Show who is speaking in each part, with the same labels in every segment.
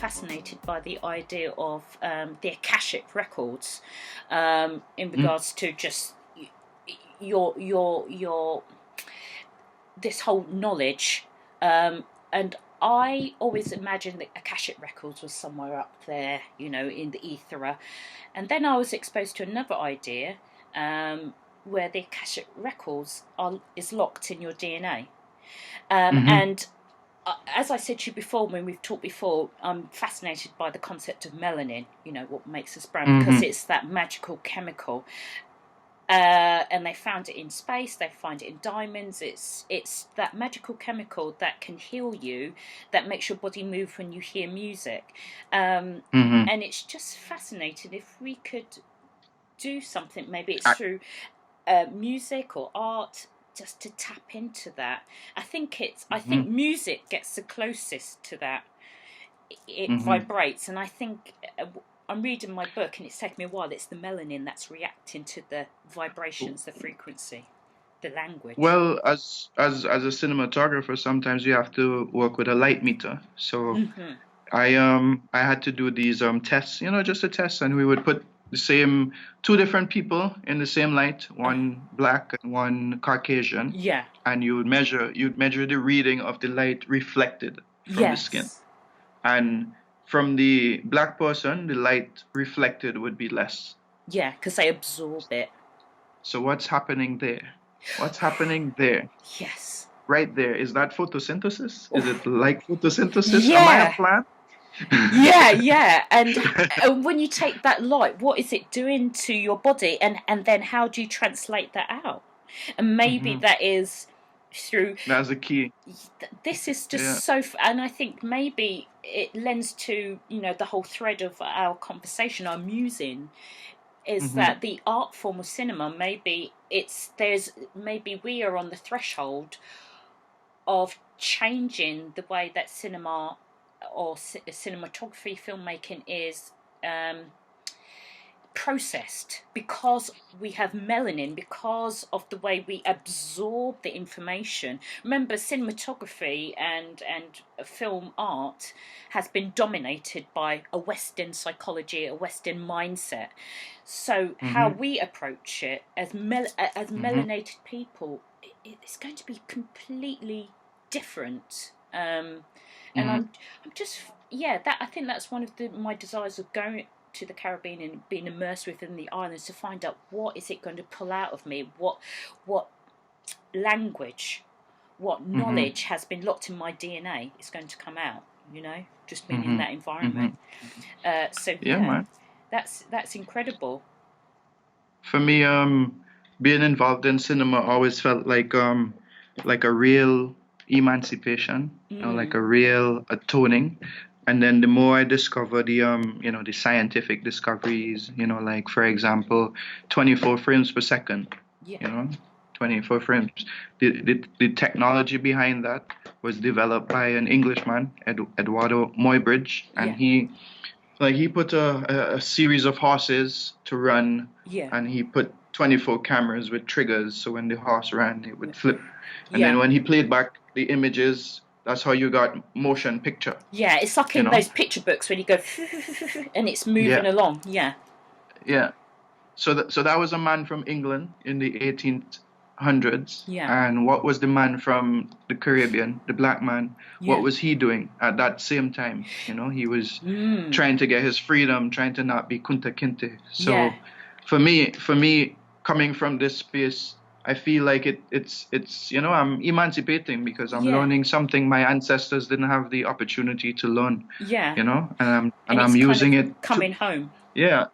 Speaker 1: Fascinated by the idea of the Akashic records in regards to just your this whole knowledge, and I always imagined that Akashic records was somewhere up there, in the ether, and then I was exposed to another idea where the Akashic records is locked in your DNA, and as I said to you before, when we've talked before, I'm fascinated by the concept of melanin, what makes us brown, because it's that magical chemical. And they found it in space, they find it in diamonds. It's that magical chemical that can heal you, that makes your body move when you hear music. And it's just fascinating if we could do something, maybe it's through music or art, just to tap into that. I think music gets the closest to that. It vibrates, and I think I'm reading my book, and it's taken me a while. It's the melanin that's reacting to the vibrations, the frequency, the language.
Speaker 2: Well, as a cinematographer, sometimes you have to work with a light meter. So I had to do these tests, just a test, and we would put the same two different people in the same light, one black and one Caucasian.
Speaker 1: Yeah.
Speaker 2: And you'd measure the reading of the light reflected from the skin. And from the black person, the light reflected would be less.
Speaker 1: Yeah, because they absorb it.
Speaker 2: So what's happening there?
Speaker 1: Yes.
Speaker 2: Right there. Is that photosynthesis? Is it like photosynthesis?
Speaker 1: Yeah.
Speaker 2: Am I a plant?
Speaker 1: yeah. And when you take that light, what is it doing to your body? And then how do you translate that out? And maybe that is through...
Speaker 2: That's the key.
Speaker 1: This is just so... And I think maybe it lends to, the whole thread of our conversation, our musing, is that the art form of cinema, maybe we are on the threshold of changing the way that cinema or cinematography, filmmaking is processed, because we have melanin, because of the way we absorb the information. Remember, cinematography and film art has been dominated by a Western psychology, a Western mindset. So how we approach it as melanated people, it's going to be completely different. And I'm just, I think that's one of my desires of going to the Caribbean and being immersed within the islands, to find out what is it going to pull out of me, what language, what knowledge has been locked in my DNA is going to come out, just being in that environment. Man. That's incredible.
Speaker 2: For me, being involved in cinema always felt like a real emancipation, like a real atoning. And then the more I discover the scientific discoveries, like, for example, 24 frames per second, 24 frames. The technology behind that was developed by an Englishman, Eduardo Muybridge, and he put a series of horses to run, and he put 24 cameras with triggers, so when the horse ran, it would flip. And then when he played back the images, that's how you got motion picture.
Speaker 1: Yeah, it's like in those picture books when you go and it's moving along. Yeah. Yeah.
Speaker 2: So that was a man from England in the 1800s.
Speaker 1: Yeah.
Speaker 2: And what was the man from the Caribbean, the black man? Yeah. What was he doing at that same time? He was trying to get his freedom, trying to not be Kunta Kinte. So for me, coming from this space, I feel like it's I'm emancipating because I'm
Speaker 1: Yeah,
Speaker 2: learning something my ancestors didn't have the opportunity to learn,
Speaker 1: yeah.
Speaker 2: and
Speaker 1: And
Speaker 2: I'm
Speaker 1: it's kind of
Speaker 2: using it to,
Speaker 1: coming home.
Speaker 2: yeah,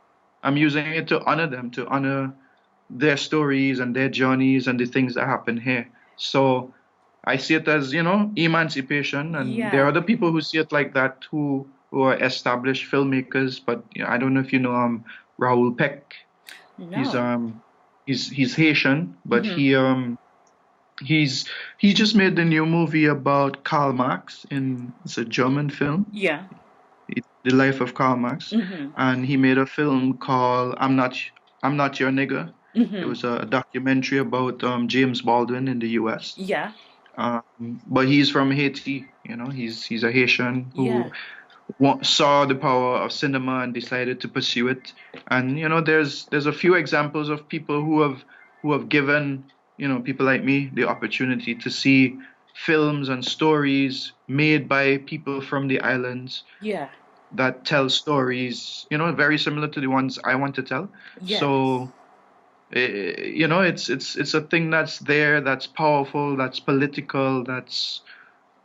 Speaker 2: I'm using it to honor them, to honor their stories and their journeys and the things that happen here. So I see it as, emancipation, and there are
Speaker 1: Yeah.
Speaker 2: other people who see it like that, who are established filmmakers. But I don't know if you know Raoul Peck. He's
Speaker 1: No.
Speaker 2: um he's Haitian, but
Speaker 1: Hmm.
Speaker 2: he's he just made the new movie about Karl Marx. It's a German film,
Speaker 1: Yeah.
Speaker 2: The Life of Karl Marx,
Speaker 1: Hmm.
Speaker 2: and he made a film called I'm Not Your Nigger. It
Speaker 1: Hmm.
Speaker 2: was a documentary about James Baldwin in the U.S.
Speaker 1: Yeah.
Speaker 2: But he's from Haiti. He's a Haitian who
Speaker 1: Yeah.
Speaker 2: saw the power of cinema and decided to pursue it. And there's a few examples of people who have given people like me the opportunity to see films and stories made by people from the islands
Speaker 1: Yeah.
Speaker 2: that tell stories very similar to the ones I want to tell.
Speaker 1: Yes.
Speaker 2: So it's a thing that's there, that's powerful, that's political, that's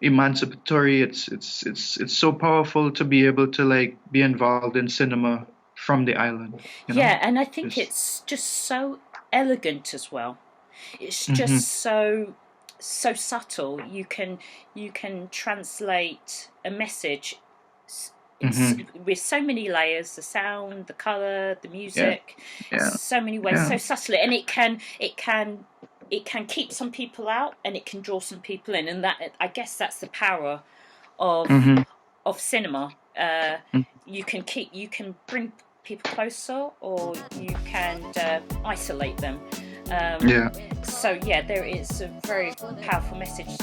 Speaker 2: emancipatory. It's so powerful to be able to like be involved in cinema from the island.
Speaker 1: Yeah, and I think
Speaker 2: It's
Speaker 1: it's just so elegant as well. It's just
Speaker 2: hmm
Speaker 1: so subtle. You can translate a message
Speaker 2: hmm
Speaker 1: with so many layers: the sound, the color, the
Speaker 2: yeah,
Speaker 1: music,
Speaker 2: yeah,
Speaker 1: so many ways,
Speaker 2: yeah.
Speaker 1: so subtly, and it can keep some people out and it can draw some people in, and that, I guess, that's the power of
Speaker 2: hmm
Speaker 1: cinema. You can bring people closer, or you can isolate them. Um,
Speaker 2: yeah.
Speaker 1: so yeah, there is a very powerful message.